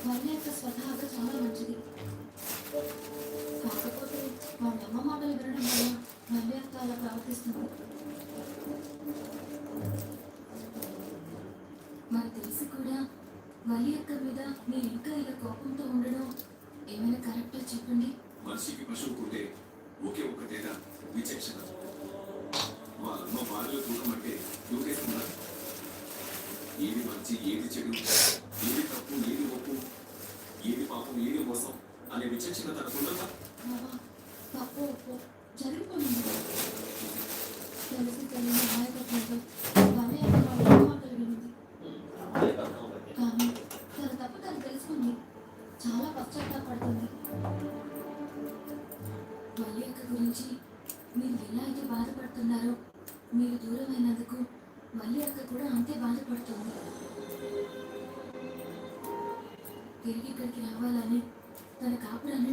వల్లి అక్క స్వతహాగా చాలా మంచిది. కాకపోతే వాళ్ళ అమ్మ మాటలు వినడం వల్ల వల్లి అక్క అలా ప్రవర్తిస్తుంది. మరి తెలిసి కూడా వల్లి అక్క మీద మీరు ఇంకా ఇలా కోపంతో ఉండడం ఏమైనా కరెక్టా చెప్పండి. మనిషికి పశువు ఉంటే ఒకే ఒక్కటేనా విచక్షణ. వాళ్ళమ్మ బాధలో దూకమంటే దూకేస్తున్నారు. ఏది మంచి ఏది చెడు, ఏది తప్పు ఏది ఒప్పు, ఏది పాపం ఏది మోసం అనే విచక్షణ తనకుండదా? బాబా, తప్పు ఒప్పు జరిగిపోయింది. తెలిసి తెలియని నాయకత్వంతో వల్లి అక్క వాళ్ళ అమ్మ మాటలు వినింది. కానీ తన తప్పు తను తెలుసుకుంది. చాలా పశ్చాత్తాపడుతుంది. వల్లి అక్క గురించి మీరు ఎలా అయితే బాధపడుతున్నారో, మీరు దూరమైనందుకు వల్లి అక్క కూడా అంతే బాధపడుతుంది. తిరిగి ఇక్కడికి రావాలని తన కాపురాన్ని